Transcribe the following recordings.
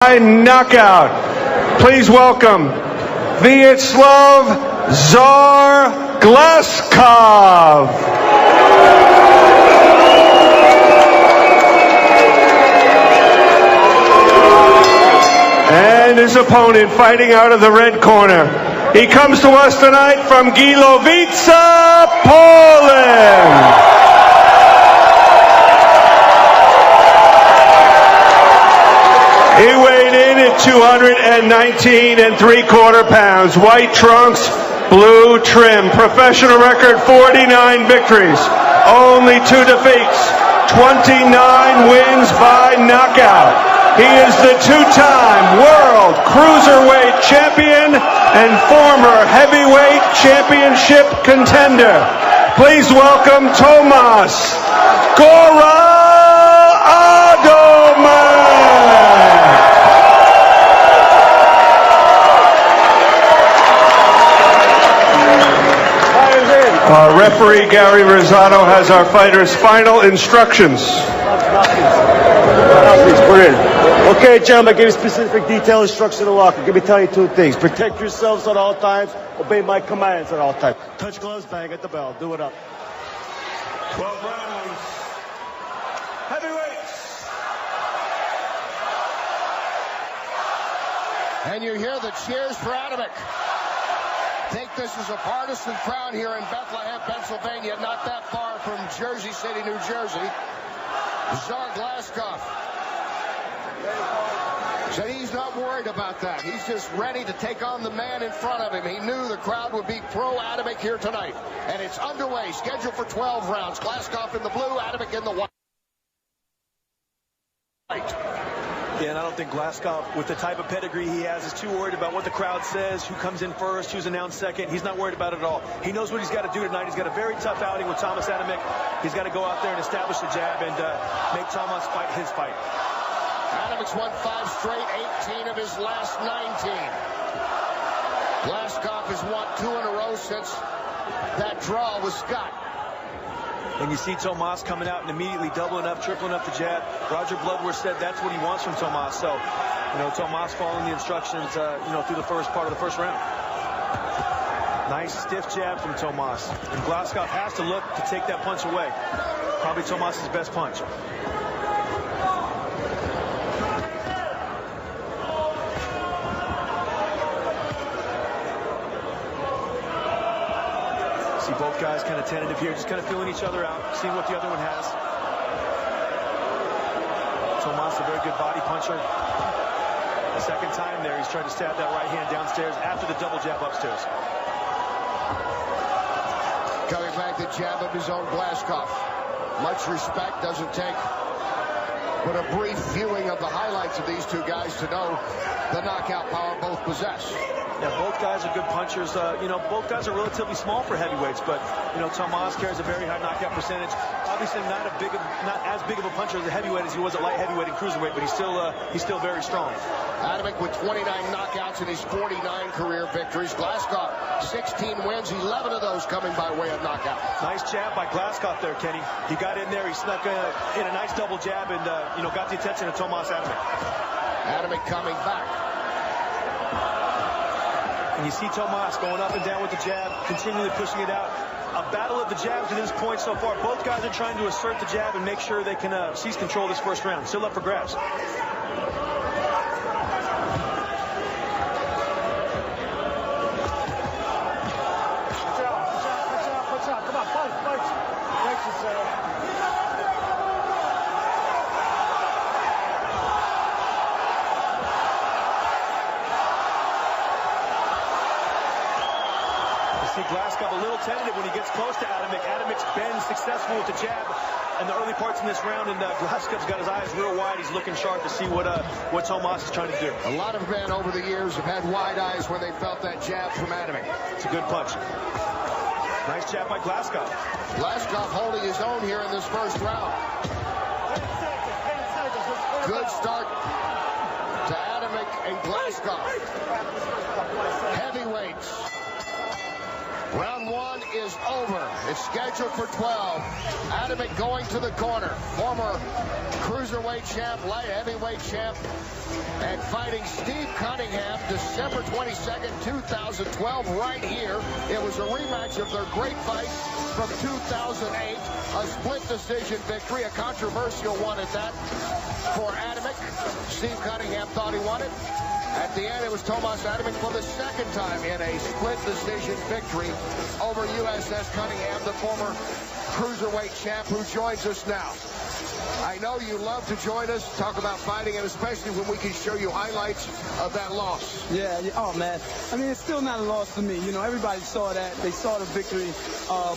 Knockout. Please welcome Wieczysaw Czar Gazkow. And his opponent fighting out of the red corner. He comes to us tonight from Wieczysaw, Poland. He weighed in at 219 3/4 pounds. White trunks, blue trim. Professional record 49 victories. Only 2 defeats. 29 wins by knockout. He is the 2-time world cruiserweight champion and former heavyweight championship contender. Please welcome Tomasz Adamek. Referee Gary Rosado has our fighters' final instructions. Okay, gentlemen, I give you specific detailed instructions in the locker. Let me tell you 2 things. Protect yourselves at all times. Obey my commands at all times. Touch gloves, bang at the bell. Do it up. 12 rounds. Heavyweights. And you hear the cheers for Adamek. Think this is a partisan crowd here in Bethlehem, Pennsylvania, not that far from Jersey City, New Jersey. Czar Gazkow said he's not worried about that. He's just ready to take on the man in front of him. He knew the crowd would be pro-Adamek here tonight. And it's underway, scheduled for 12 rounds. Gazkow in the blue, Adamek in the white. Yeah, and I don't think Gazkow, with the type of pedigree he has, is too worried about what the crowd says, who comes in first, who's announced second. He's not worried about it at all. He knows what he's got to do tonight. He's got a very tough outing with Tomasz Adamek. He's got to go out there and establish the jab and make Tomasz fight his fight. Adamek's won 5 straight, 18 of his last 19. Gazkow has won 2 in a row since that draw with Scott. And you see Tomasz coming out and immediately doubling up, tripling up the jab. Roger Bloodworth said that's what he wants from Tomasz. So, Tomasz following the instructions, through the first part of the first round. Nice stiff jab from Tomasz. And Gazkow has to look to take that punch away. Probably Tomasz's best punch. See both guys kind of tentative here, just kind of feeling each other out, seeing what the other one has. Tomasz, a very good body puncher. The second time there, he's trying to stab that right hand downstairs after the double jab upstairs. Coming back, the jab of his own Gazkow. Much respect, doesn't take but a brief viewing of the highlights of these 2 guys to know the knockout power both possess. Yeah, both guys are good punchers. Both guys are relatively small for heavyweights, but Tomasz carries a very high knockout percentage. Obviously, not as big of a puncher as a heavyweight as he was at light heavyweight and cruiserweight, but he's still very strong. Adamek with 29 knockouts in his 49 career victories. Gazkow 16 wins, 11 of those coming by way of knockout. Nice jab by Gazkow there, Kenny. He got in there, he snuck in a nice double jab, and got the attention of Tomasz Adamek. Adamek coming back. And you see Tomasz going up and down with the jab, continually pushing it out. A battle of the jabs to this point so far. Both guys are trying to assert the jab and make sure they can seize control of this first round. Still up for grabs. Gazkow a little tentative when he gets close to Adamek. Adamek's been successful with the jab in the early parts in this round, and Gazkow's got his eyes real wide. He's looking sharp to see what Tomasz is trying to do. A lot of men over the years have had wide eyes when they felt that jab from Adamek. It's a good punch. Nice jab by Gazkow. Gazkow holding his own here in this first round. Good start to Adamek and Gazkow. Heavyweights. Round 1 is over. It's scheduled for 12. Adamek going to the corner. Former cruiserweight champ, light heavyweight champ, and fighting Steve Cunningham December 22nd, 2012, right here. It was a rematch of their great fight from 2008. A split decision victory, a controversial one at that for Adamek. Steve Cunningham thought he won it. At the end, it was Tomasz Adamek for the second time in a split decision victory over USS Cunningham, the former cruiserweight champ who joins us now. I know you love to join us, talk about fighting, and especially when we can show you highlights of that loss. Yeah, oh man. I mean, it's still not a loss to me. You know, everybody saw that. They saw the victory,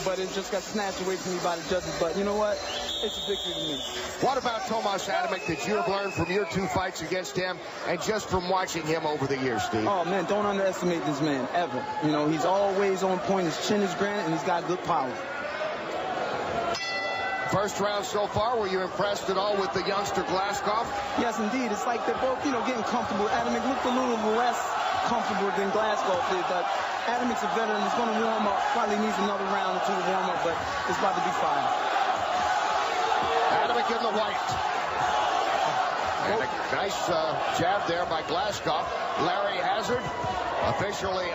but it just got snatched away from me by the judges. But you know what? It's a victory to me. What about Tomasz Adamek that you have learned from your two fights against him and just from watching him over the years, Steve? Oh man, don't underestimate this man, ever. You know, he's always on point. His chin is granite, and he's got good power. First round so far, were you impressed at all with the youngster Gazkow? Yes, indeed. It's like they're both, you know, getting comfortable. Adamek looked a little less comfortable than Gazkow did, but Adamek's a veteran. He's going to warm up. Probably needs another round or two to warm up, but it's about to be fine. Adamek in the white. And a nice jab there by Gazkow. Larry Hazard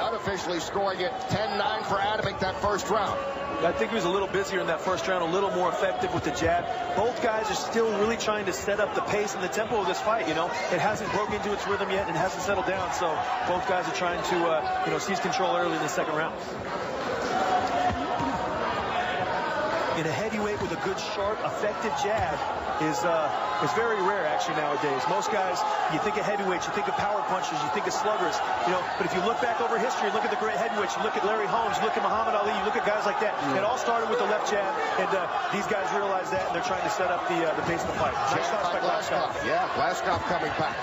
unofficially scoring it 10-9 for Adamek that first round. I think he was a little busier in that first round, a little more effective with the jab. Both guys are still really trying to set up the pace and the tempo of this fight, you know. It hasn't broken into its rhythm yet and it hasn't settled down, so both guys are trying to, seize control early in the second round. In a heavyweight with a good, sharp, effective jab is very rare actually nowadays. Most guys, you think of heavyweights, you think of power punchers, you think of sluggers, but if you look back over history, look at the great heavyweights, you look at Larry Holmes, you look at Muhammad Ali, you look at guys like that. It all started with the left jab, and these guys realize that, and they're trying to set up the pace of the fight. Nice shots by Gazkow. Yeah, Gazkow coming back.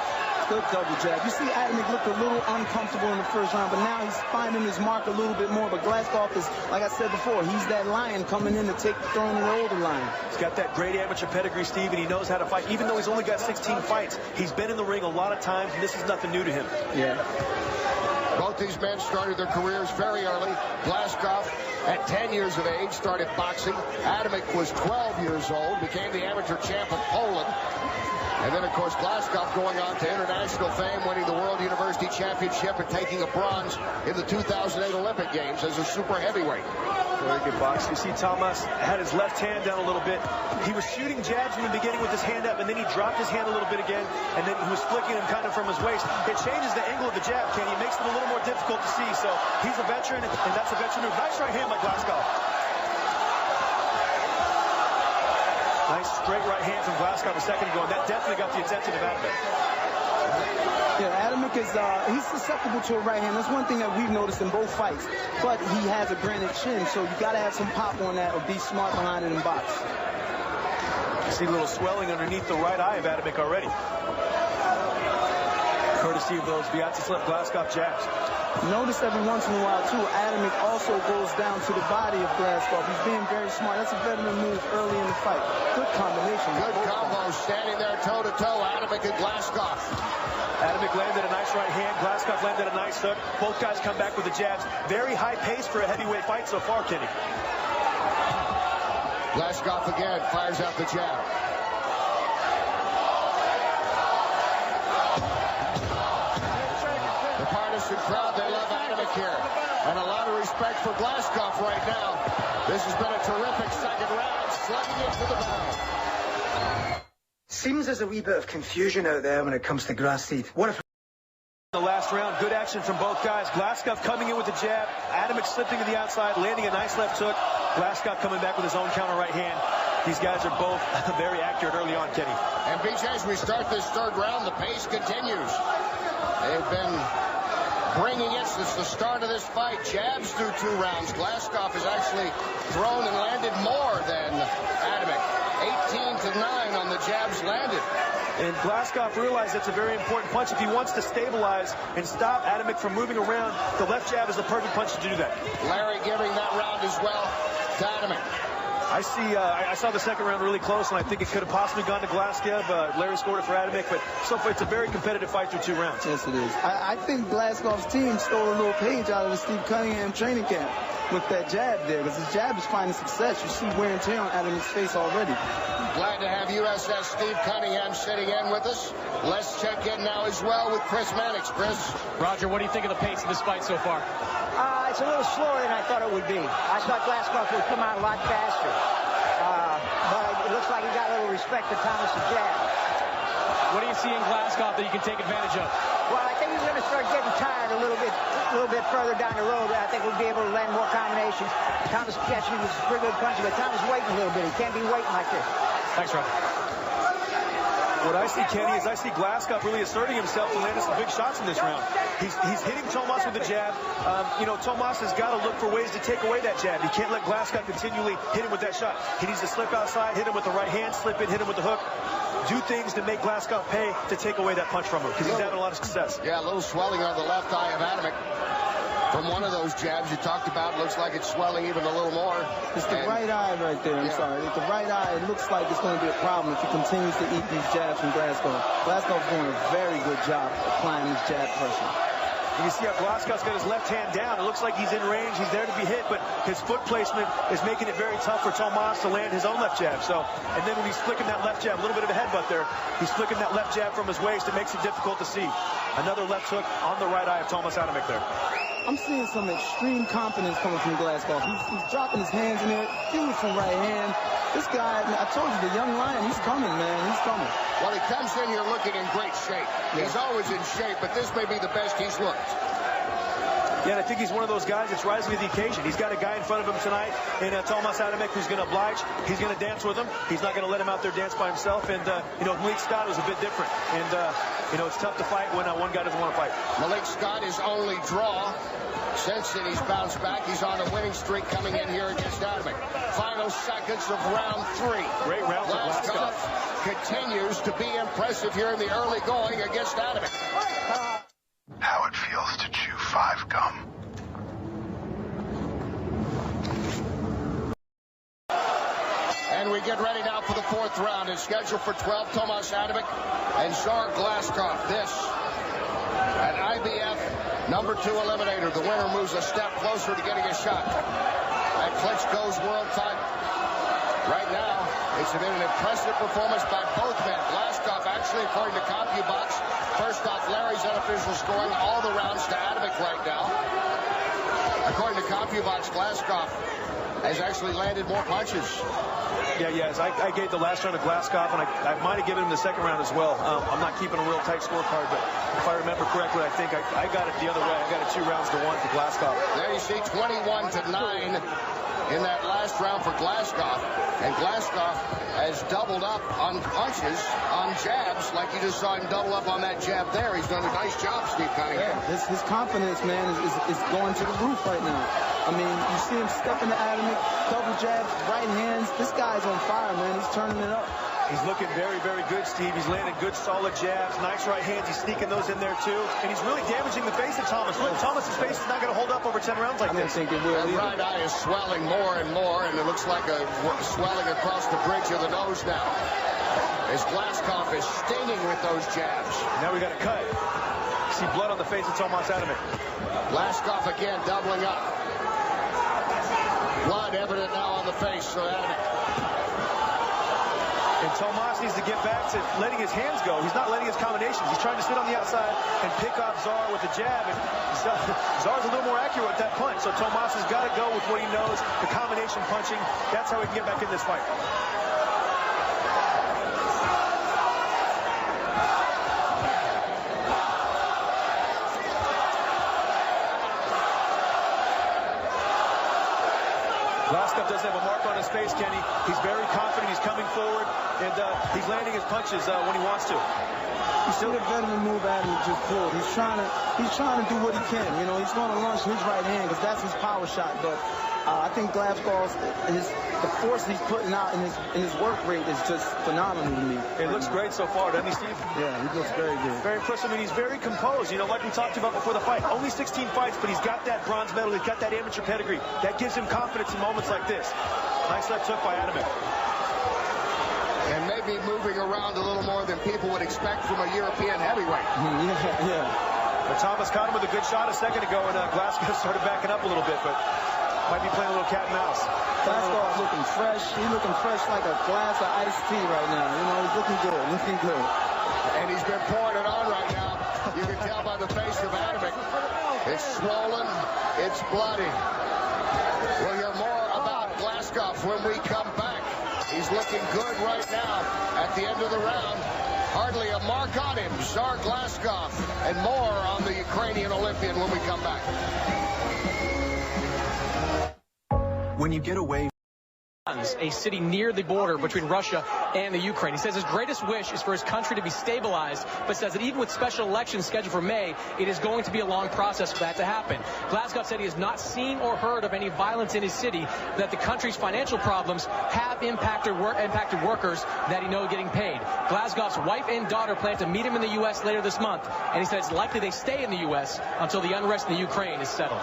Good double jab. You see Adamek looked a little uncomfortable in the first round, but now he's finding his mark a little bit more. But Gazkow is, like I said before, he's that lion coming in to take the throne of the older lion. He's got that great amateur pedigree, Steve, and he knows how to fight. Even though he's only got 16 fights, he's been in the ring a lot of times, and this is nothing new to him. Yeah. Both these men started their careers very early. Gazkow, at 10 years of age, started boxing. Adamek was 12 years old, became the amateur champ of Poland. And then, of course, Gazkow going on to international fame, winning the World University Championship and taking a bronze in the 2008 Olympic Games as a super heavyweight. Very good box. You see Tomasz had his left hand down a little bit. He was shooting jabs in the beginning with his hand up, and then he dropped his hand a little bit again, and then he was flicking him kind of from his waist. It changes the angle of the jab, Kenny. It makes it a little more difficult to see. So he's a veteran, and that's a veteran move. Nice right hand by Gazkow. Nice straight right hand from Gazkow a second ago, and that definitely got the attention of Adamek. Yeah, Adamek is he's susceptible to a right hand. That's one thing that we've noticed in both fights. But he has a granite chin, so you got to have some pop on that or be smart behind it in box. You see a little swelling underneath the right eye of Adamek already. Courtesy of those Wieczysaw Gazkow jabs. Notice every once in a while, too, Adamek also goes down to the body of Gazkow. He's being very smart. That's a veteran move early in the fight. Good combination. Good combo, standing there toe-to-toe, Adamek and Gazkow. Adamek landed a nice right hand. Gazkow landed a nice hook. Both guys come back with the jabs. Very high pace for a heavyweight fight so far, Kenny. Gazkow again fires out the jab. The partisan crowd, they love Adamek here. And a lot of respect for Gazkow right now. This has been a terrific second round, slugging it to the bell. Seems there's a wee bit of confusion out there when it comes to grass seed. What if The last round, good action from both guys. Gazkow coming in with the jab. Adamek slipping to the outside, landing a nice left hook. Gazkow coming back with his own counter right hand. These guys are both very accurate early on, Kenny. And BJ, as we start this third round, the pace continues. They've been bringing it since the start of this fight. Jabs through 2 rounds. Gazkow has actually thrown and landed more than Adamek. 18-9 on the jabs landed. And Gazkow realized that's a very important punch. If he wants to stabilize and stop Adamek from moving around, the left jab is the perfect punch to do that. Larry giving that round as well to Adamek. I saw the second round really close, and I think it could have possibly gone to Gazkow. Larry scored it for Adamek, but so far it's a very competitive fight through 2 rounds. Yes, it is. I think Glasgow's team stole a little page out of the Steve Cunningham training camp. with that jab there, because his jab is finding success. You see wear and tear on Adam's face already. Glad to have USS Steve Cunningham sitting in with us. Let's check in now as well with Chris Mannix. Chris. Roger, what do you think of the pace of this fight so far? It's a little slower than I thought it would be. I thought Gazkow would come out a lot faster. But it looks like he got a little respect for Tomasz' jab. What do you see in Gazkow that you can take advantage of? Well, I think he's going to start getting tired a little bit further down the road. I think we'll be able to land more combinations. Tomasz catching was pretty good punching, but Tomasz waiting a little bit. He can't be waiting like this. Thanks, Roger. What I see, Kenny, is I see Gazkow really asserting himself and landing some big shots in this round. He's hitting Tomasz with the jab. Tomasz has got to look for ways to take away that jab. He can't let Gazkow continually hit him with that shot. He needs to slip outside, hit him with the right hand, slip in, hit him with the hook. Do things to make Gazkow pay to take away that punch from him, because he's having a lot of success. Yeah, a little swelling on the left eye of Adamek. From one of those jabs you talked about, looks like it's swelling even a little more. It's the right eye right there. I'm sorry. It's the right eye. It looks like it's going to be a problem if he continues to eat these jabs from Gazkow. Gazkow's doing a very good job applying this jab pressure. You see how Gazkow's got his left hand down. It looks like he's in range. He's there to be hit, but his foot placement is making it very tough for Tomasz to land his own left jab. And then when he's flicking that left jab, a little bit of a headbutt there, he's flicking that left jab from his waist. It makes it difficult to see. Another left hook on the right eye of Tomasz Adamek there. I'm seeing some extreme confidence coming from Gazkow. He's dropping his hands in there, beautiful right hand. This guy, I told you, the young lion, he's coming, man. He's coming. Well, he comes in here looking in great shape. Yeah. He's always in shape, but this may be the best he's looked. Yeah, and I think he's one of those guys that's rising to the occasion. He's got a guy in front of him tonight in Tomasz Adamek who's going to oblige. He's going to dance with him. He's not going to let him out there dance by himself. And, Malik Scott was a bit different. And, it's tough to fight when one guy doesn't want to fight. Malik Scott is only draw. Since then, he's bounced back. He's on a winning streak coming in here against Adamek. Final seconds of round 3. Great round for Gazkow. Continues to be impressive here in the early going against Adamek. How it feels to chew 5 gum. And we get ready now for the 4th round. It's scheduled for 12. Tomasz Adamek and Gazkow. This an IBF number 2 eliminator. The winner moves a step closer to getting a shot at Klitschko's world title. Right now, it's been an impressive performance by both men. Gazkow, actually, according to CompuBox, first off, Larry's unofficial scoring all the rounds to Adamek right now. According to CompuBox, Gazkow has actually landed more punches. Yes, I gave the last round to Gazkow, and I might have given him the second round as well. I'm not keeping a real tight scorecard, but if I remember correctly, I think I got it the other way. I got it 2 rounds to 1 for Gazkow. There you see 21-9 in that last round for Gazkow. And Gazkow has doubled up on punches, on jabs, like you just saw him double up on that jab there. He's done a nice job, Steve Cunningham. Yeah, his confidence, man, is going to the roof right now. I mean, you see him step into Adamek, double jabs, right hands. This guy's on fire, man. He's turning it up. He's looking very, very good, Steve. He's landing good, solid jabs, nice right hands. He's sneaking those in there, too. And he's really damaging the face of Tomasz. Look, Tomasz' face is not going to hold up over 10 rounds like this. I don't think it will either. That right eye is swelling more and more, and it looks like a swelling across the bridge of the nose now. As Gazkow is stinging with those jabs. Now we got a cut. See blood on the face of Tomasz Adamek. Gazkow again doubling up. Blood evident now on the face of Adamek. And Tomasz needs to get back to letting his hands go. He's not letting his combinations. He's trying to sit on the outside and pick off Czar with the jab. And Czar's a little more accurate with that punch. So Tomasz has got to go with what he knows, the combination punching. That's how he can get back in this fight. Gazkow doesn't have a mark on his face, Kenny. He's very confident. He's coming forward, and he's landing his punches when he wants to. You see the veteran move Adamek just pulled. He's trying to do what he can. He's going to launch his right hand because that's his power shot. But I think Gazkow's the force he's putting out in his work rate is just phenomenal to me. It looks great so far, doesn't he, Steve? Yeah, he looks very good. Very impressive. I mean, he's very composed. Like we talked about before the fight. Only 16 fights, but he's got that bronze medal. He's got that amateur pedigree. That gives him confidence in moments like this. Nice left hook by Adamek. And maybe moving around a little more than people would expect from a European heavyweight. Yeah. But Tomasz caught him with a good shot a second ago, and Gazkow started backing up a little bit. But Might be playing a little cat and mouse. Glasgow's looking fresh. He's looking fresh like a glass of iced tea right now. You know, he's looking good, looking good. And he's been pouring it on right now. You can tell by the face of Adamek. It's swollen. It's bloody. We'll hear more about Gazkow when we come back. He's looking good right now at the end of the round. Hardly a mark on him. Gazkow. And more on the Ukrainian Olympian when we come back. When you get away, a city near the border between Russia and the Ukraine. He says his greatest wish is for his country to be stabilized, but says that even with special elections scheduled for May, it is going to be a long process for that to happen. Gazkow said he has not seen or heard of any violence in his city, that the country's financial problems have impacted workers that he knows getting paid. Gazkow's wife and daughter plan to meet him in the U.S. later this month, and he said it's likely they stay in the U.S. until the unrest in the Ukraine is settled.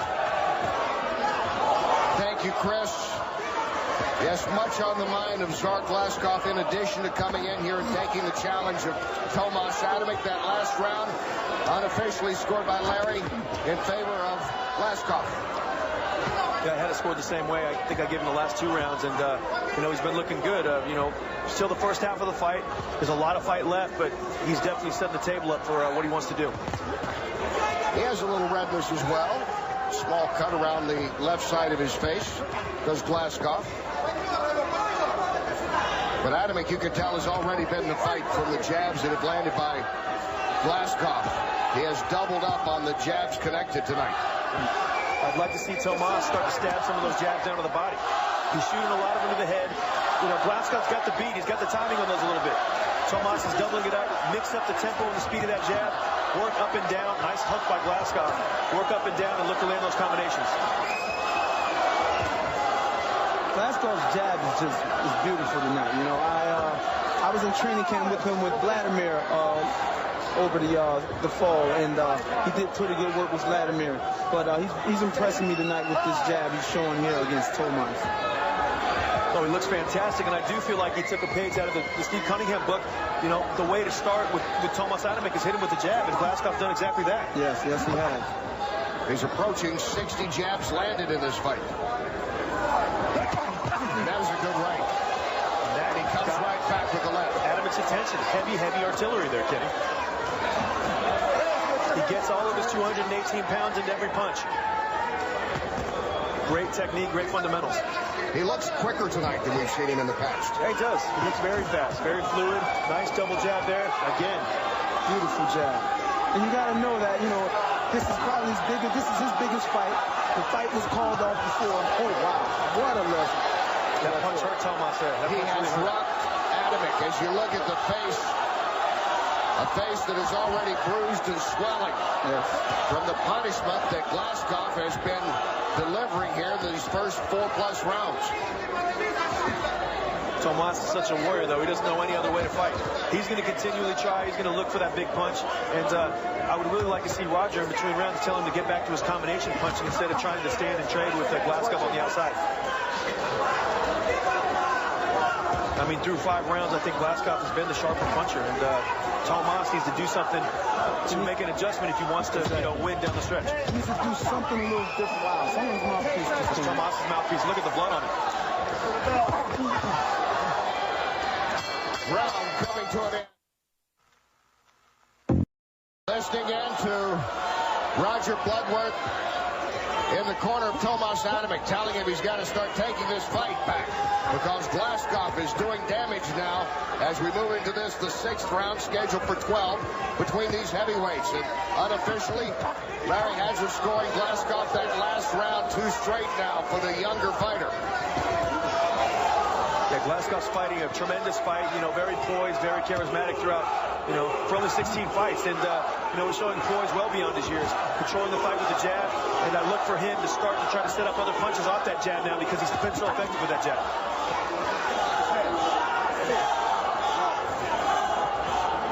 Thank you, Chris. Yes, much on the mind of Gazkow in addition to coming in here and taking the challenge of Tomasz Adamek. That last round unofficially scored by Larry in favor of Gazkow. Yeah, I had it scored the same way. I think I gave him the last 2 rounds, and you know, he's been looking good. You know, still the first half of the fight. There's a lot of fight left, but he's definitely setting the table up for what he wants to do. He has a little redness as well. Small cut around the left side of his face. Does Gazkow. But Adamek, you can tell, has already been in the fight from the jabs that have landed by Gazkow. He has doubled up on the jabs connected tonight. I'd like to see Tomasz start to stab some of those jabs down to the body. He's shooting a lot of them to the head. You know, Gazkow's got the beat. He's got the timing on those a little bit. Tomasz is doubling it up, mix up the tempo and the speed of that jab, work up and down. Nice hook by Gazkow. Work up and down and look to land those combinations. Gazkow's jab is beautiful tonight. You know, I was in training camp with him with Vladimir over the fall, and he did pretty good work with Vladimir. But he's impressing me tonight with this jab he's showing here against Tomasz. Oh, he looks fantastic, and I do feel like he took a page out of the Steve Cunningham book. You know, the way to start with Tomasz Adamek is hit him with the jab, and Gazkow's done exactly that. Yes, he has. He's approaching 60 jabs landed in this fight. That was a good right. And he comes right back with the left. Adamek's attention. Heavy artillery there, Kenny. He gets all of his 218 pounds into every punch. Great technique, great fundamentals. He looks quicker tonight than we've seen him in the past. Yeah, he does. He looks very fast, very fluid. Nice double jab there. Again, beautiful jab. And you got to know that, you know, this is probably this is his biggest fight. The fight was called off before. Oh, wow. What a lesson. That punch hurt Tomasz there. He has rocked Adamek. As you look at the face, a face that is already bruised and swelling from the punishment that Gazkow has been delivering here in these first 4+ rounds. Tomasz is such a warrior, though. He doesn't know any other way to fight. He's going to continually try. He's going to look for that big punch. And I would really like to see Roger in between rounds tell him to get back to his combination punching instead of trying to stand and trade with Gazkow on the outside. I mean, through 5 rounds, I think Gazkow has been the sharper puncher, and Tomasz needs to do something to make an adjustment if he wants to, you know, win down the stretch. He needs to do something a little different. Wow, someone's mouthpiece just came. Tomas's mouthpiece. Look at the blood on it. Round coming to an end. Listening in to Roger Bloodworth in the corner of Tomasz Adamek, telling him he's got to start taking this fight back because Gazkow is doing damage now as we move into this, the 6th round scheduled for 12 between these heavyweights. And unofficially, Larry has him scoring Gazkow that last round 2 straight now for the younger fighter. Yeah, Gazkow's fighting a tremendous fight, you know, very poised, very charismatic throughout, you know, for only 16 fights. And, you know, he's showing poise well beyond his years, controlling the fight with the jab. And I look for him to start to try to set up other punches off that jab now because he's been so effective with that jab.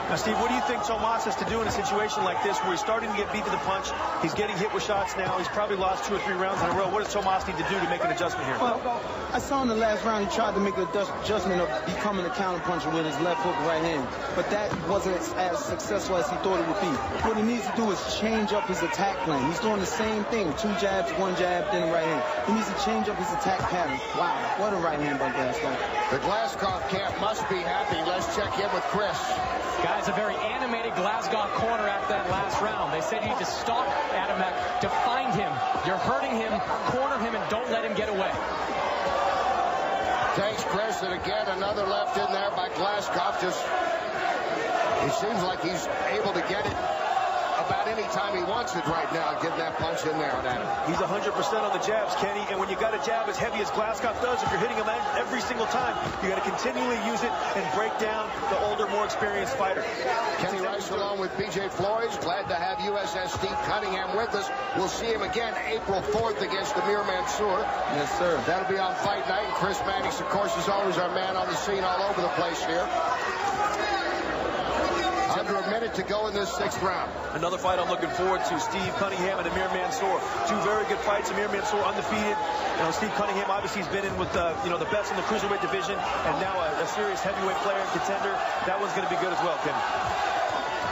Now, Steve, what do you think Tomasz has to do in a situation like this where he's starting to get beat to the punch? He's getting hit with shots now. He's probably lost 2 or 3 rounds in a row. What does Tomasz need to do to make an adjustment here? Well, I saw in the last round he tried to make an adjustment of becoming a counterpuncher with his left hook right hand, but that wasn't as successful as he thought it would be. What he needs to do is change up his attack plan. He's doing the same thing, 2 jabs, 1 jab, then a right hand. He needs to change up his attack pattern. Wow, what a right hand by Gazkow. The Gazkow camp must be happy. Let's check in with Chris. Guys, a very animated Gazkow corner after that last round. They said you need to stalk Adamek to find him. You're hurting him, corner him, and don't let him get away. Thanks, Chris. And again, another left in there by Gazkow. It seems like he's able to get it about any time he wants it right now, getting that punch in there on Adam. He's 100% on the jabs, Kenny, and when you got a jab as heavy as Gazkow does, if you're hitting him every single time, you got to continually use it and break down the older, more experienced fighter. Kenny Rice along with BJ Flores. Glad to have USS Steve Cunningham with us. We'll see him again April 4th against Amir Mansour. Yes, sir. That'll be on Fight Night. And Chris Mannix, of course, is always our man on the scene all over the place here. Under a minute to go in this 6th round. Another fight I'm looking forward to, Steve Cunningham and Amir Mansour. 2 very good fights. Amir Mansour undefeated. Steve Cunningham obviously has been in with the best in the cruiserweight division, and now a serious heavyweight player and contender. That one's going to be good as well, Kenny.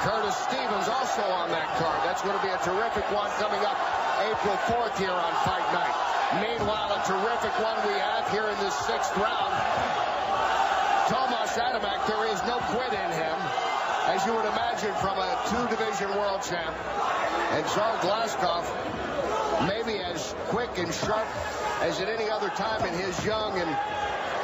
Curtis Stevens also on that card. That's going to be a terrific one coming up April 4th here on Fight Night. Meanwhile, a terrific one we have here in this 6th round. Tomasz Adamek, there is no quit in him, as you would imagine from a 2-division world champ. And Gazkow, maybe as quick and sharp as at any other time in his young and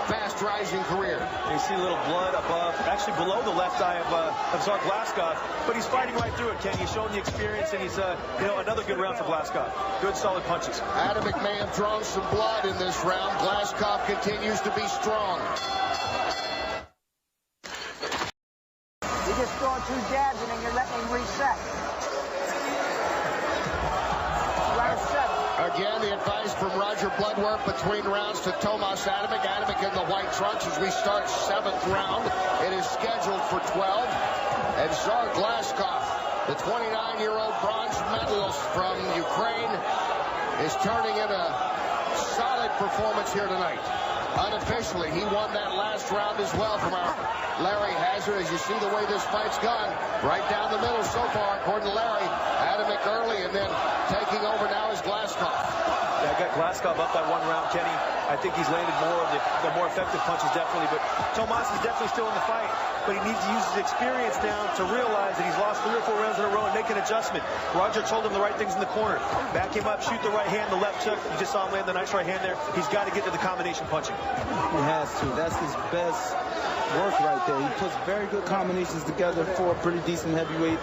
fast-rising career. You see a little blood above, actually below the left eye of Gazkow, but he's fighting right through it, Ken. He's showing the experience, and he's another good round for Gazkow. Good, solid punches. Adamek may have drawn some blood in this round. Gazkow continues to be strong. You're just throwing 2 jabs and then you're letting him reset. Round 7. Again, the advice from Roger Bloodworth between rounds to Tomasz Adamek. Adamek in the white trunks as we start 7th round. It is scheduled for 12. And Gazkow, the 29-year-old bronze medalist from Ukraine, is turning in a solid performance here tonight. Unofficially, he won that last round as well from our Larry Hazard. As you see the way this fight's gone, right down the middle so far, according to Larry. Adamek early, and then taking over now is Gazkow. Yeah, I got Gazkow up by 1 round, Kenny. I think he's landed more of the more effective punches, definitely. But Tomasz is definitely still in the fight, but he needs to use his experience now to realize that he's lost 3 or 4 rounds in a row and make an adjustment. Roger told him the right things in the corner. Back him up, shoot the right hand, the left hook. You just saw him land the nice right hand there. He's got to get to the combination punching. He has to. That's his best work right there. He puts very good combinations together for a pretty decent heavyweight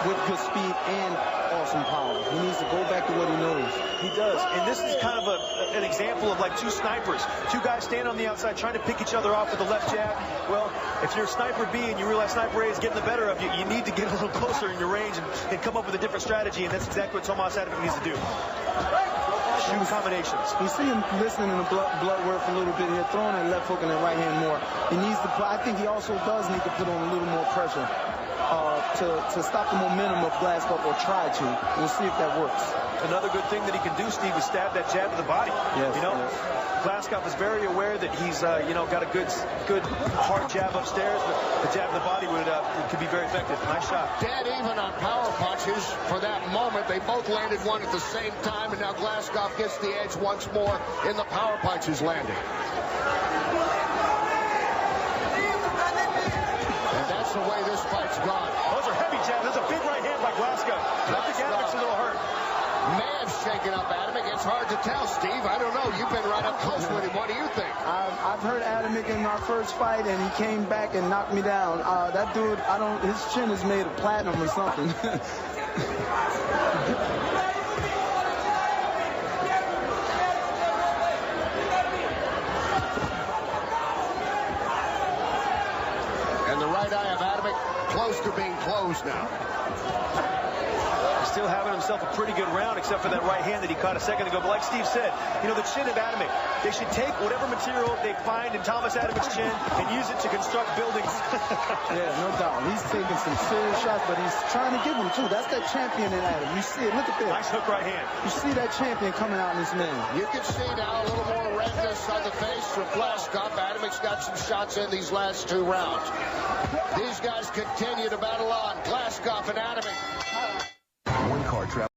with good speed and awesome power. He needs to go back to what he knows. He does. And this is kind of an example of like 2 snipers. 2 guys stand on the outside trying to pick each other off with the left jab. Well, if you're sniper B and you realize sniper A is getting the better of you, you need to get a little closer in your range and come up with a different strategy. And that's exactly what Tomasz Adamek needs to do. Shoot combinations. You see him listening to Bloodworth a little bit here, throwing that left hook and that right hand more. He needs to. I think he also does need to put on a little more pressure to stop the momentum of Gazkow, or try to. We'll see if that works. Another good thing that he can do, Steve, is stab that jab to the body. Yes, Gazkow is very aware that he's got a good hard jab upstairs, but the jab to the body could be very effective. Nice shot. Dead even on power punches for that moment. They both landed one at the same time, and now Gazkow gets the edge once more in the power punches landing. And that's the way this fight's gone. Those are heavy jabs. There's a big right hand by Gazkow. I think Adamek's a little hurt. May have shaken up Adamek. It's hard to tell, Steve. I don't know. You've been right up close with him. What do you think? I've heard Adamek in our first fight, and he came back and knocked me down. That dude, his chin is made of platinum or something. And the right eye of Adamek close to being closed now. still having himself a pretty good round, except for that right hand that he caught a second ago. But like Steve said, you know, the chin of Adamek, they should take whatever material they find in Tomasz Adamek's chin and use it to construct buildings. Yeah, no doubt. He's taking some serious shots, but he's trying to give them, too. That's that champion in Adam. You see it. Look at this. Nice hook right hand. You see that champion coming out in this man. You can see now a little more redness on the face from Gazkow. Adamek's got some shots in these last 2 rounds. These guys continue to battle on. Gazkow and Adamek. One card travel.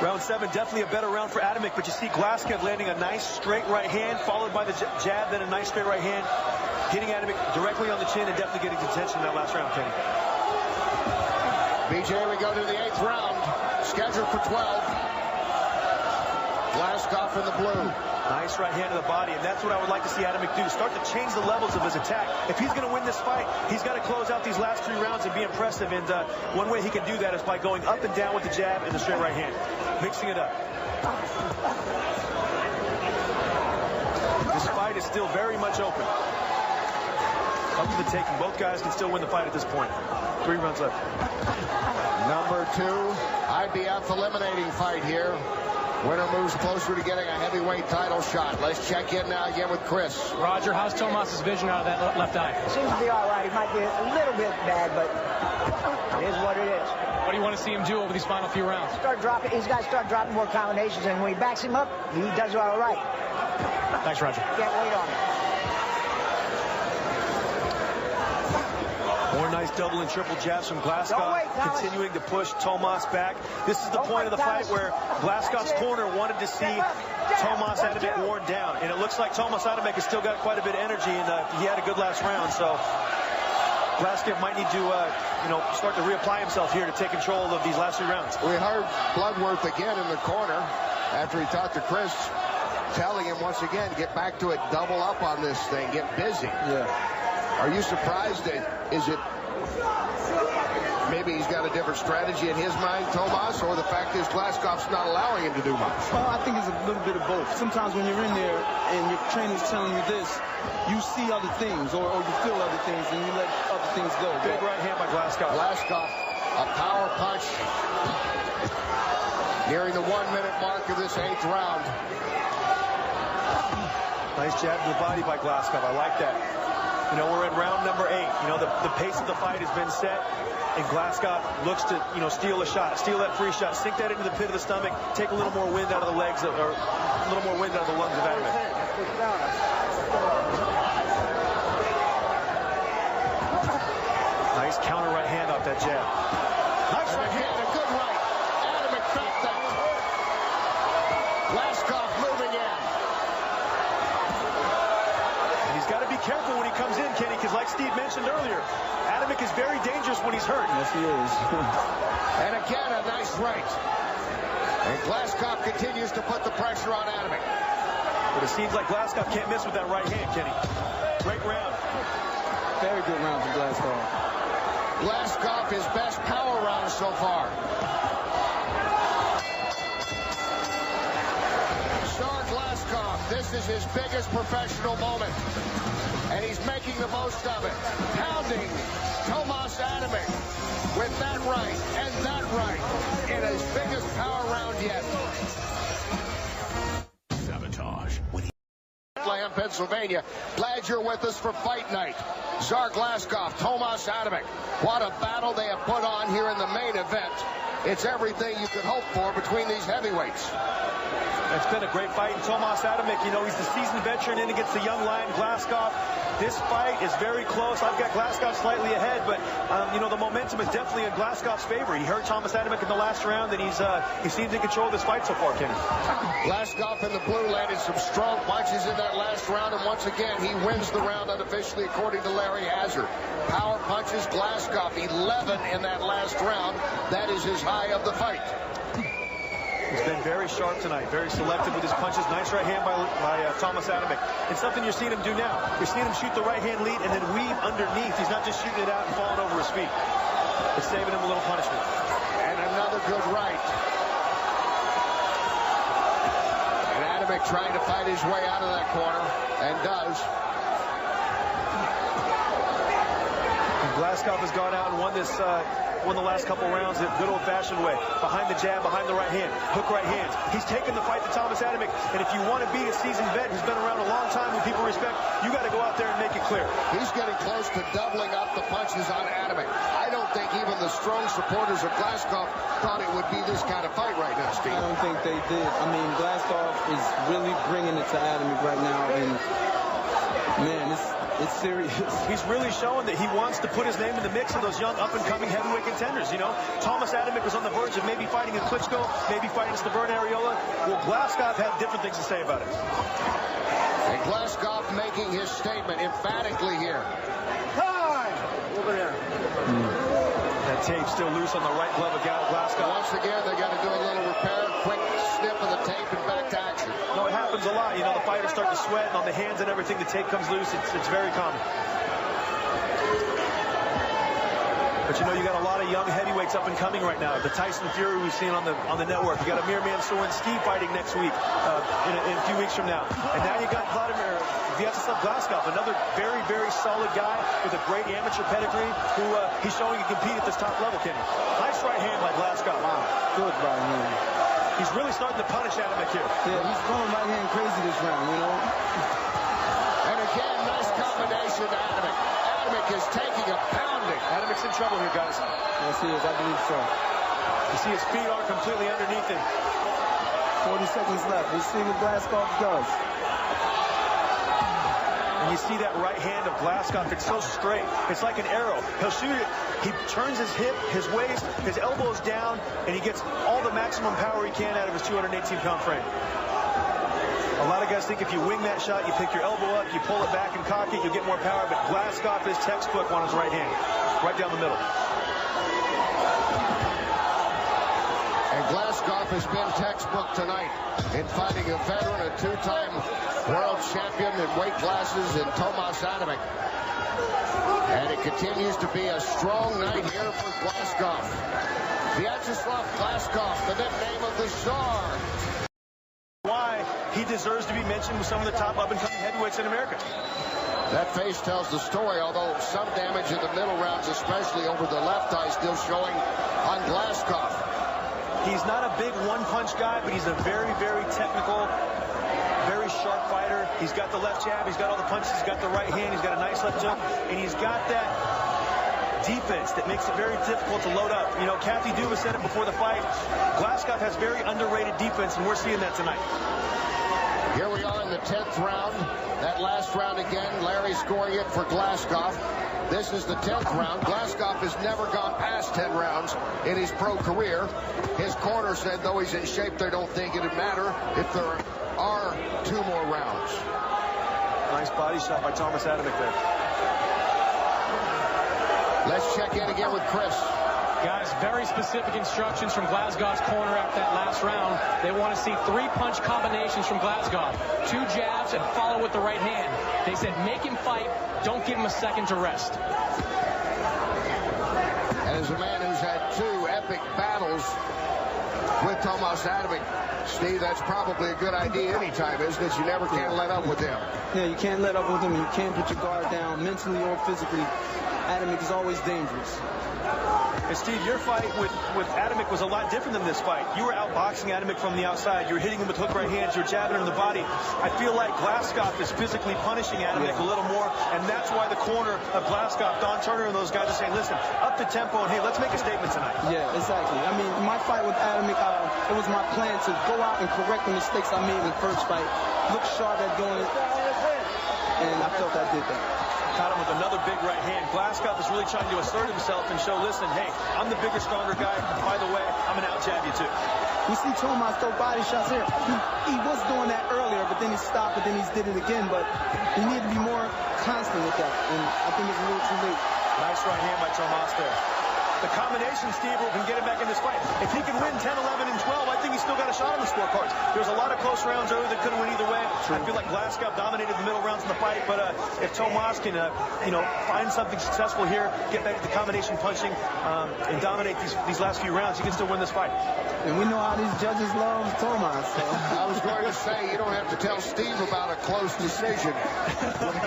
Round 7, definitely a better round for Adamek, but you see Gazkow landing a nice straight right hand, followed by the jab, then a nice straight right hand, hitting Adamek directly on the chin and definitely getting detention in that last round, Kenny. BJ, we go to the 8th round, scheduled for 12. Gazkow in the blue. Nice right hand to the body, and that's what I would like to see Adamek do. Start to change the levels of his attack. If he's going to win this fight, he's got to close out these last 3 rounds and be impressive. And one way he can do that is by going up and down with the jab and the straight right hand, mixing it up. This fight is still very much open. Up to the taking. Both guys can still win the fight at this point. 3 rounds left. Number 2, IBF eliminating fight here. Winner moves closer to getting a heavyweight title shot. Let's check in now again with Chris. Roger, how's Tomas's vision out of that left eye? Seems to be all right. He might be a little bit bad, but it is what it is. What do you want to see him do over these final few rounds? He's got to start dropping more combinations, and when he backs him up, he does all right. Thanks, Roger. Can't wait on him. More nice double and triple jabs from Gazkow, continuing to push Tomasz back. This is the point of the fight where Glaskov's corner wanted to see Tomasz Adamek worn down, and it looks like Tomasz Adamek has still got quite a bit of energy, and he had a good last round, so Gazkow might need to, start to reapply himself here to take control of these last 3 rounds. We heard Bloodworth again in the corner after he talked to Chris, telling him once again, get back to it, double up on this thing, get busy. Yeah. Are you surprised that, is it maybe he's got a different strategy in his mind, Tomasz, or the fact is Glaskov's not allowing him to do much? Well, I think it's a little bit of both. Sometimes when you're in there and your trainer's telling you this, you see other things or you feel other things and you let other things go. Big right hand by Gazkow. Gazkow, a power punch. Nearing the 1-minute mark of this 8th round. Nice jab to the body by Gazkow. I like that. You know, we're in round number 8. You know, the pace of the fight has been set, and Gazkow looks to, steal a shot, steal that free shot, sink that into the pit of the stomach, take a little more wind out of the legs, or a little more wind out of the lungs of Adamek. Nice counter right hand off that jab. Nice right hand, a good right. Adamek felt that. Gazkow moving in. Got to be careful when he comes in, Kenny, because like Steve mentioned earlier, Adamek is very dangerous when he's hurt. Yes, he is. And again, a nice right. And Gazkow continues to put the pressure on Adamek. But it seems like Gazkow can't miss with that right hand, Kenny. Great round. Very good round for Gazkow. Gazkow, his best power round so far. This is his biggest professional moment, and he's making the most of it. Pounding Tomasz Adamek with that right and that right in his biggest power round yet. Sabotage. Bethlehem, Pennsylvania. Glad you're with us for Fight Night. Gazkow, Tomasz Adamek. What a battle they have put on here in the main event. It's everything you could hope for between these heavyweights. It's been a great fight. And Tomasz Adamek, he's the seasoned veteran in against the young lion, Gazkow. This fight is very close. I've got Gazkow slightly ahead, but, the momentum is definitely in Glasgow's favor. He hurt Tomasz Adamek in the last round, and he seems in control of this fight so far, Kenny. Gazkow in the blue landed some strong punches in that last round, and once again, he wins the round unofficially, according to Larry Hazard. Power punches, Gazkow 11 in that last round. That is his high of the fight. He's been very sharp tonight, very selective with his punches. Nice right hand by Tomasz Adamek. It's something you're seeing him do now. You're seeing him shoot the right hand lead and then weave underneath. He's not just shooting it out and falling over his feet. It's saving him a little punishment. And another good right. And Adamek trying to fight his way out of that corner, and does. Gazkow has gone out and won the last couple rounds the good old-fashioned way. Behind the jab, behind the right hand, hook right hands. He's taken the fight to Tomasz Adamek, and if you want to beat a seasoned vet who's been around a long time who people respect, you got to go out there and make it clear. He's getting close to doubling up the punches on Adamek. I don't think even the strong supporters of Gazkow thought it would be this kind of fight right now, Steve. I don't think they did. I mean, Gazkow is really bringing it to Adamek right now, and man, it's serious. He's really showing that he wants to put his name in the mix of those young up-and-coming heavyweight contenders. You know, Tomasz Adamek was on the verge of maybe fighting in Klitschko, maybe fighting Stavern Ariola. Well, Gazkow had different things to say about it. And Gazkow making his statement emphatically here. Time! Over there. That tape still loose on the right glove of Gazkow. Once again, they got to do a little repair, quick snip of the tape and back to action. No, it happens a lot. You know, the fighters start to sweat, and on the hands and everything, the tape comes loose. It's very common. But you know, you got a lot of young heavyweights up and coming right now. The Tyson Fury we've seen on the network. You got Amir Mansour and Steve fighting next week, in a few weeks from now. And now you got Wieczysaw Gazkow, another very, very solid guy with a great amateur pedigree who he's showing he can compete at this top level, Kenny. Nice right hand by Gazkow. Wow, good right hand. He's really starting to punish Adamek here. Yeah, he's going right hand crazy this round, you know. And again, nice combination to Adamek. Adamek is taking a pounding. Adamek's in trouble here, guys. Yes, he is. I believe so. You see his feet are completely underneath him. 40 seconds left. We'll see what Gazkow does. And you see that right hand of Gazkow, it's so straight. It's like an arrow. He'll shoot it. He turns his hip, his waist, his elbows down, and he gets all the maximum power he can out of his 218-pound frame. A lot of guys think if you wing that shot, you pick your elbow up, you pull it back and cock it, you'll get more power. But Gazkow is textbook on his right hand, right down the middle. And Gazkow has been textbook tonight in fighting a veteran, a two-time world champion in weight classes in Tomasz Adamek. And it continues to be a strong night here for Gazkow. Wieczysaw Gazkow, the nickname of the Czar. Why he deserves to be mentioned with some of the top up-and-coming heavyweights in America. That face tells the story, although some damage in the middle rounds, especially over the left eye, still showing on Gazkow. He's not a big one-punch guy, but he's a very, very technical, very sharp fighter. He's got the left jab, he's got all the punches, he's got the right hand, he's got a nice left hook, and he's got that defense that makes it very difficult to load up. You know, Kathy Duva said it before the fight. Gazkow has very underrated defense, and we're seeing that tonight. Here we are in the 10th round. That last round again, Larry scoring it for Gazkow. This is the 10th round. Gazkow has never gone past 10 rounds in his pro career. His corner said, though he's in shape, they don't think it'd matter if there are 2 more rounds. Nice body shot by Tomasz Adamek there. Let's check in again with Chris. Guys, very specific instructions from Gazkow's corner after that last round. They want to see 3-punch combinations from Gazkow. 2 jabs and follow with the right hand. They said make him fight, don't give him a second to rest. As a man who's had 2 epic battles with Tomasz Adamek, Steve, that's probably a good idea anytime, isn't it? You never can let up with him. Yeah, you can't let up with him. You can't put your guard down mentally or physically. Adamek is always dangerous. And Steve, your fight with Adamek was a lot different than this fight. You were outboxing Adamek from the outside. You were hitting him with hook right hands. You were jabbing him in the body. I feel like Gazkow is physically punishing Adamek a little more, and that's why the corner of Gazkow, Don Turner, and those guys are saying, listen, up the tempo, and hey, let's make a statement tonight. Yeah, exactly. I mean, my fight with Adamek, it was my plan to go out and correct the mistakes I made in the first fight, look sharp at doing it, and I felt I did that. Caught him with another big right hand. Gazkow is really trying to assert himself and show, listen, hey, I'm the bigger, stronger guy. By the way, I'm going to out-jab you too. We see Tomasz throw body shots here. He was doing that earlier, but then he stopped, but then he did it again. But he needed to be more constant with that, and I think it's a little too late. Nice right hand by Tomasz there. the combination, Steve, can get him back in this fight. If he can win 10, 11, and 12, I think he's still got a shot on the scorecards. There's a lot of close rounds early that could have went either way. I feel like Gazkow dominated the middle rounds in the fight, but if Tomasz can, find something successful here, get back to the combination punching, and dominate these last few rounds, he can still win this fight. And we know how these judges love Tomasz. So. I was going to say, you don't have to tell Steve about a close decision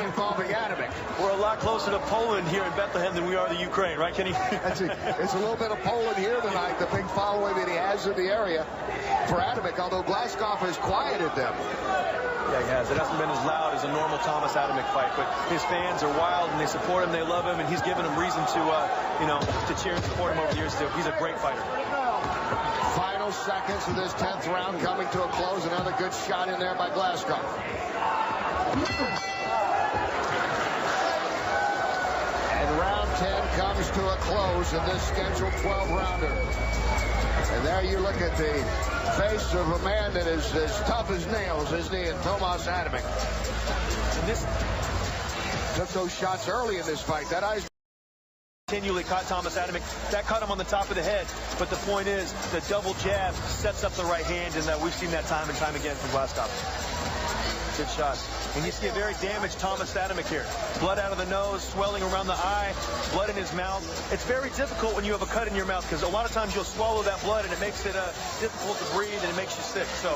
involving Adamek. We're a lot closer to Poland here in Bethlehem than we are to Ukraine, right, Kenny? It's a little bit of Poland here tonight, the big following that he has in the area for Adamek, although Gazkow has quieted them. Yeah, he has. It hasn't been as loud as a normal Tomasz Adamek fight, but his fans are wild and they support him, they love him, and he's given them reason to cheer and support him over the years. He's a great fighter. Final seconds of this 10th round coming to a close. Another good shot in there by Gazkow. And round 10 comes to a close in this scheduled 12-rounder. And there you look at the face of a man that is as tough as nails, isn't he, and Tomasz Adamek. And this took those shots early in this fight. That eyes continually caught Tomasz Adamek. That caught him on the top of the head. But the point is, the double jab sets up the right hand, and we've seen that time and time again from Gazkow. Good shot. And you see a very damaged Tomasz Adamek here. Blood out of the nose, swelling around the eye, blood in his mouth. It's very difficult when you have a cut in your mouth because a lot of times you'll swallow that blood and it makes it difficult to breathe and it makes you sick. So,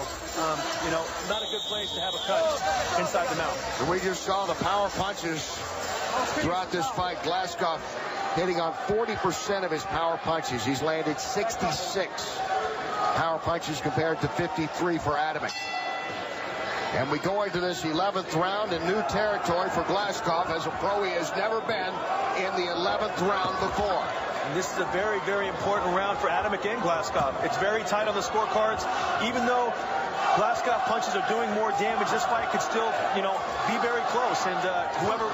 not a good place to have a cut inside the mouth. And we just saw the power punches throughout this fight. Gazkow hitting on 40% of his power punches. He's landed 66 power punches compared to 53 for Adamek. And we go into this 11th round in new territory for Gazkow. As a pro, he has never been in the 11th round before. And this is a very, very important round for Adamek and Gazkow. It's very tight on the scorecards. Even though Gazkow punches are doing more damage, this fight could still, be very close. And whoever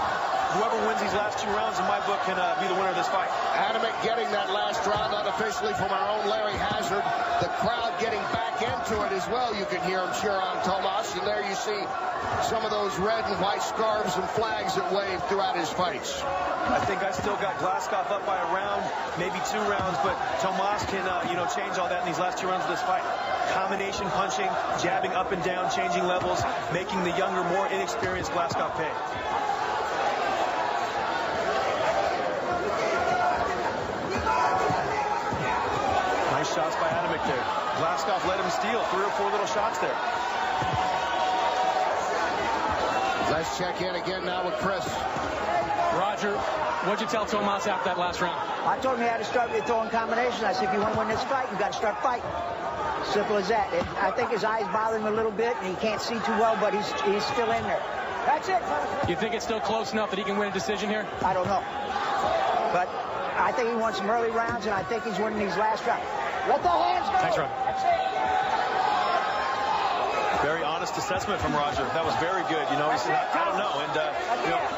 wins these last two rounds, in my book, can be the winner of this fight. Adamek getting that last round unofficially from our own Larry Hazard. The crowd getting back into it as well. You can hear him cheer on Tomasz. And there you see some of those red and white scarves and flags that wave throughout his fights. I think I still got Gazkow up by a round, maybe 2 rounds, but Tomasz can, change all that in these last 2 rounds of this fight. Combination punching, jabbing up and down, changing levels, making the younger, more inexperienced Gazkow pay. Nice shots by Adamek there. Gazkow let him steal 3 or 4 little shots there. Let's check in again now with Chris. Roger, what'd you tell Tomasz after that last round? I told him he had to start with throwing combinations. I said, if you want to win this fight, you got to start fighting. Simple as that. I think his eyes bother him a little bit, and he can't see too well, but he's still in there. That's it. You think it's still close enough that he can win a decision here? I don't know. But I think he won some early rounds, and I think he's winning these last rounds. Let the hands go. Thanks, Ron. Very honest assessment from Roger. That was very good. He said, I don't know. And,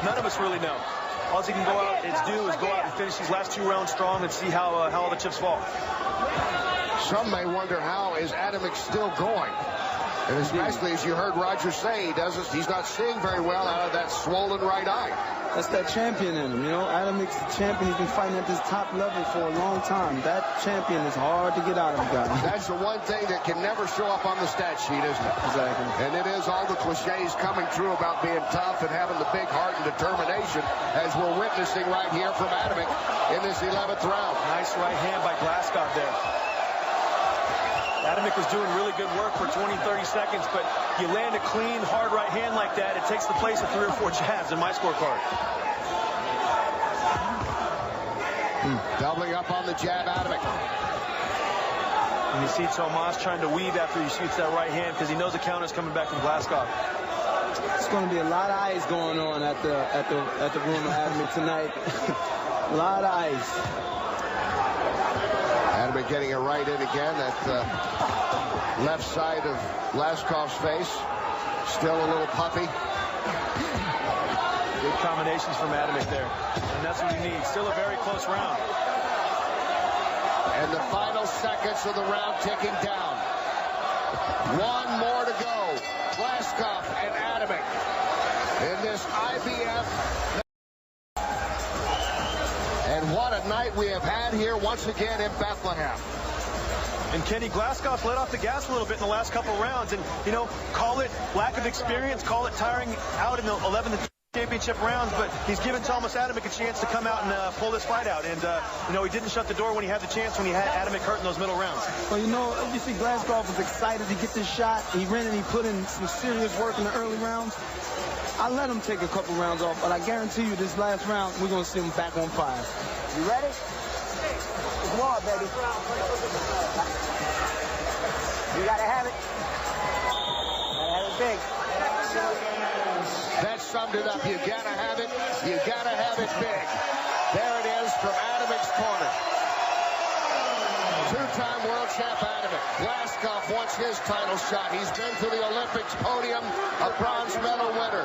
none of us really know. All he can go out and do is go out and finish these last 2 rounds strong and see how all the chips fall. Some may wonder, how is Adamek still going? And especially, as you heard Roger say, he's not seeing very well out of that swollen right eye. That's that champion in him, Adamek's the champion. He's been fighting at this top level for a long time. That champion is hard to get out of, guys. That's the one thing that can never show up on the stat sheet, isn't it? Exactly. And it is all the cliches coming through about being tough and having the big heart and determination, as we're witnessing right here from Adamek in this 11th round. Nice right hand by Gazkow there. Adamek was doing really good work for 20, 30 seconds, but you land a clean, hard right hand like that, it takes the place of 3 or 4 jabs in my scorecard. Doubling up on the jab, Adamek. And you see Tomasz trying to weave after he shoots that right hand because he knows the counter's coming back from Gazkow. It's going to be a lot of eyes going on at the room of Adamek tonight. A lot of eyes. Adamek getting a right in again. That left side of Gazkow's face still a little puffy. Good combinations from Adamek there. And that's what he needs. Still a very close round. And the final seconds of the round ticking down. 1 more to go. Gazkow and Adamek in this IBF. And 1 what a night we have had here once again in Bethlehem. And Kenny, Gazkow let off the gas a little bit in the last couple of rounds. And, you know, call it lack of experience, call it tiring out in the 11th championship rounds, but he's given Tomasz Adamek a chance to come out and pull this fight out. And, you know, he didn't shut the door when he had the chance, when he had Adamek hurt in those middle rounds. Well, you know, you see Gazkow was excited to get this shot. He ran and he put in some serious work in the early rounds. I let him take a couple rounds off, but I guarantee you this last round, we're going to see him back on fire. You ready? It's war, baby. You got to have it. Gotta have it big. That summed it up. You got to have it. You got to have it big. There it is from Adamek's corner. Two-time world champ Adamek. Gazkow wants his title shot. He's been to the Olympics podium, a bronze medal winner.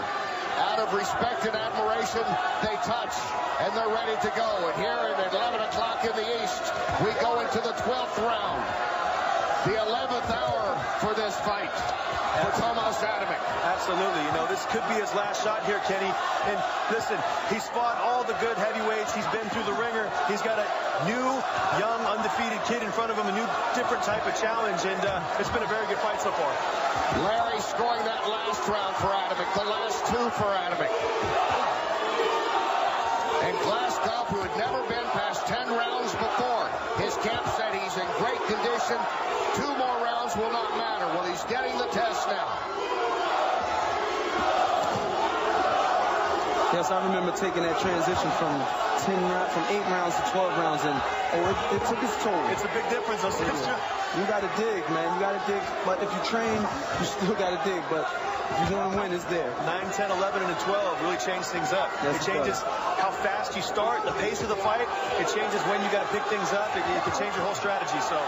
Out of respect and admiration, they touch, and they're ready to go. And here at 11 o'clock in the East, we go into the 12th round. The 11th hour for this fight for Tomasz Adamek. Absolutely. You know, this could be his last shot here, Kenny. And listen, he's fought all the good heavyweights. He's been through the ringer. He's got a new, young, undefeated kid in front of him, a new, different type of challenge. And it's been a very good fight so far. Larry scoring that last round for Adamek, the last two for Adamek. And Gazkow, who had never been past 10 rounds before, his camp said he's in great condition. 2 more rounds will not matter. Well, he's getting the test now. Yes, I remember taking that transition from 8 rounds to 12 rounds, and it took its toll. It's a big difference. You got to dig, man. You got to dig. But if you train, you still got to dig. But if you want to win, it's there. 9, 10, 11, and 12 really change things up. Yes, it changes how fast you start, the pace of the fight. It changes when you got to pick things up. It can change your whole strategy. So,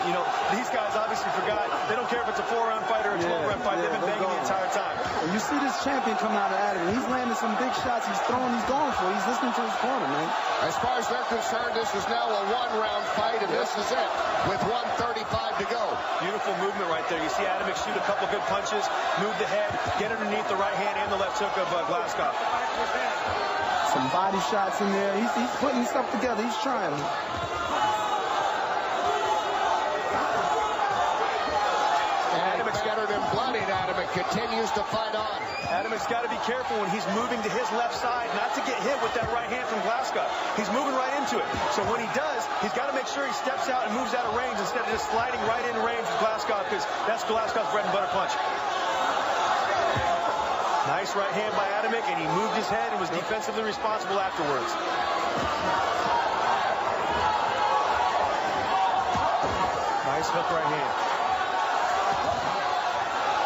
you know, these guys obviously forgot. They don't care if it's a 4-round fight or a 12-round fight. They've been banging the entire time. And you see this champion coming out of Adamek. He's landing some big shots. He's throwing. He's going for it. He's listening to his corner, man. As far as they're concerned, this is now a 1-round fight, and this is it with 1:35 to go. Beautiful movement right there. You see Adamek shoot a couple good punches, move the head, get underneath the right hand and the left hook of Gazkow. Some body shots in there. He's putting stuff together. He's trying. Adamek's better than bloodied. Adamek continues to fight on. Adamek's got to be careful when he's moving to his left side not to get hit with that right hand from Gazkow. He's moving right into it. So when he does, he's got to make sure he steps out and moves out of range instead of just sliding right in range with Gazkow, because that's Glasgow's bread and butter punch. Nice right hand by Adamek, and he moved his head and was defensively responsible afterwards. Nice hook right hand.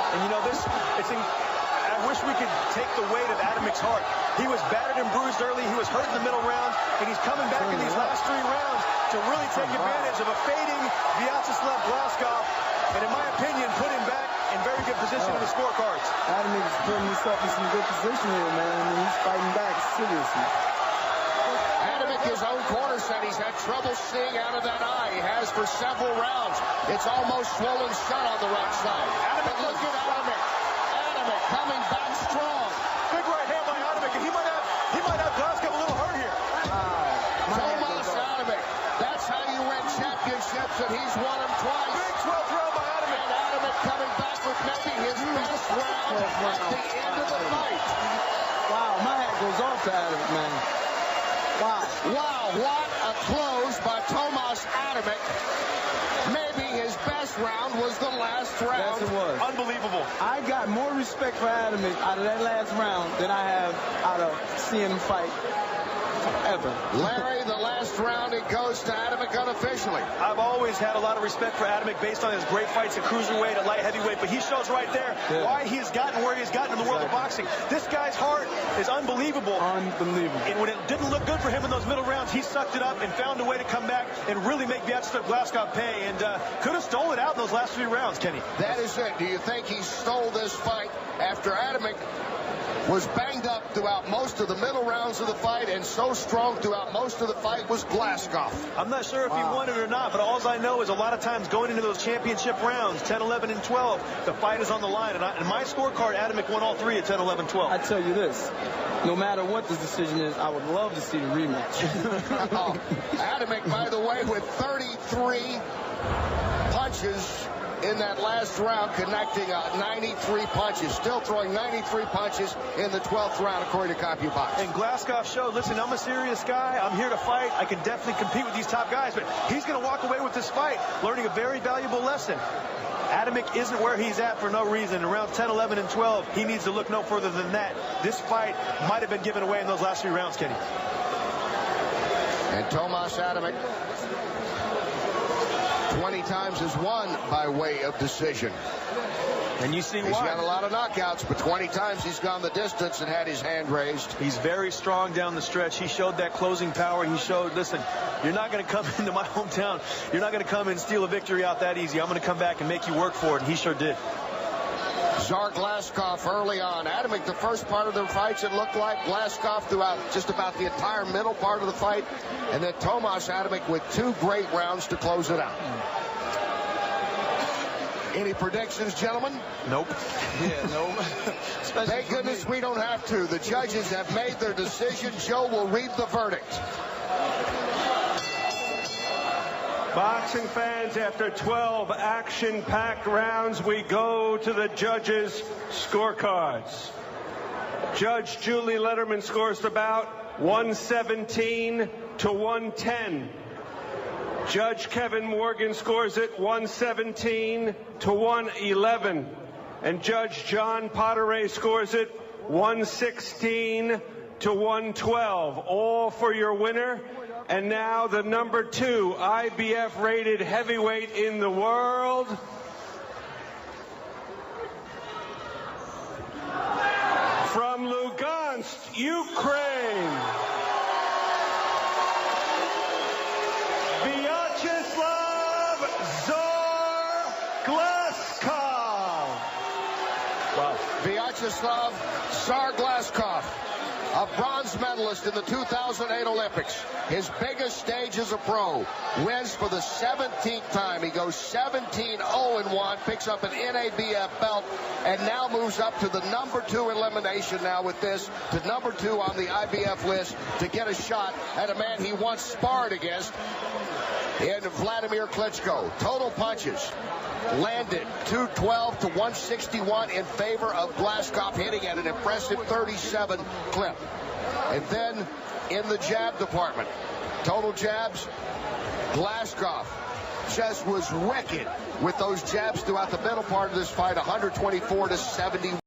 And you know, I wish we could take the weight of Adamek's heart. He was battered and bruised early. He was hurt in the middle rounds, and he's coming back in these last 3 rounds to really take advantage of a fading Wieczysaw Gazkow, and in my opinion, put him back in very good position in the scorecards. Adamek is putting himself in some good position here, man. I mean, he's fighting back seriously. Adamek, his own corner, said he's had trouble seeing out of that eye. He has for several rounds. It's almost swollen shut on the right side. But look at Adamek. Adamek coming back strong. Big right hand by Adamek, and he might have Gazkow a little hurt here. Tomasz Adamek. That's how you win championships, and he's won them twice. Big 12th round by Adamek. And Adamek coming back with maybe his best round at the end of the fight. Wow, my hat goes off to Adamek, man. Wow. Wow, what a close by Tomasz Adamek. Maybe his best round was the last round. Yes, it was. Unbelievable. I got more respect for Adamek out of that last round than I have out of seeing him fight ever. Larry, the last round, it goes to Adamek unofficially. I've always had a lot of respect for Adamek based on his great fights at cruiserweight, at light heavyweight, but he shows right there why he has gotten where he has gotten in the world of boxing. This guy's heart is unbelievable. Unbelievable. And when it didn't look good for him in those middle rounds, he sucked it up and found a way to come back and really make Wieczysaw Gazkow pay, and could have stolen it out in those last 3 rounds, Kenny. That is it. Do you think he stole this fight after Adamek was banged up throughout most of the middle rounds of the fight, and so strong throughout most of the fight was Gazkow. I'm not sure if he won it or not, but all I know is a lot of times going into those championship rounds, 10, 11, and 12, the fight is on the line. And in my scorecard, Adamek won all three at 10, 11, 12. I tell you this, no matter what the decision is, I would love to see the rematch. Adamek, by the way, with 33 punches in that last round, connecting 93 punches. Still throwing 93 punches in the 12th round, according to CompuBox. And Gazkow showed, listen, I'm a serious guy. I'm here to fight. I can definitely compete with these top guys, but he's going to walk away with this fight learning a very valuable lesson. Adamek isn't where he's at for no reason. In rounds 10, 11, and 12, he needs to look no further than that. This fight might have been given away in those last 3 rounds, Kenny. And Tomasz Adamek 20 times has won by way of decision. And you see why. He's got a lot of knockouts, but 20 times he's gone the distance and had his hand raised. He's very strong down the stretch. He showed that closing power. He showed, listen, you're not going to come into my hometown. You're not going to come and steal a victory out that easy. I'm going to come back and make you work for it, and he sure did. Gazkow early on. Adamek, the first part of their fights, it looked like. Gazkow throughout just about the entire middle part of the fight. And then Tomasz Adamek with 2 great rounds to close it out. Any predictions, gentlemen? Nope. Yeah, no. Thank goodness we don't have to. The judges have made their decision. Joe will read the verdict. Boxing fans, after 12 action-packed rounds, we go to the judges' scorecards. Judge Julie Letterman scores the bout 117 to 110. Judge Kevin Morgan scores it 117 to 111. And Judge John Potteray scores it 116 to 112. All for your winner. And now the number 2 IBF rated heavyweight in the world, from Lugansk, Ukraine, Wieczysaw Gazkow. Wow. Wieczysaw Gazkow, a bronze medalist in the 2008 Olympics. His biggest stage as a pro. Wins for the 17th time. He goes 17-0-1, picks up an NABF belt, and now moves up to the number 2 elimination now with this, to number 2 on the IBF list to get a shot at a man he once sparred against in Vladimir Klitschko. Total punches landed 212 to 161 in favor of Gazkow, hitting at an impressive 37 clip. And then in the jab department, total jabs, Gazkow just was wicked with those jabs throughout the middle part of this fight, 124 to 71.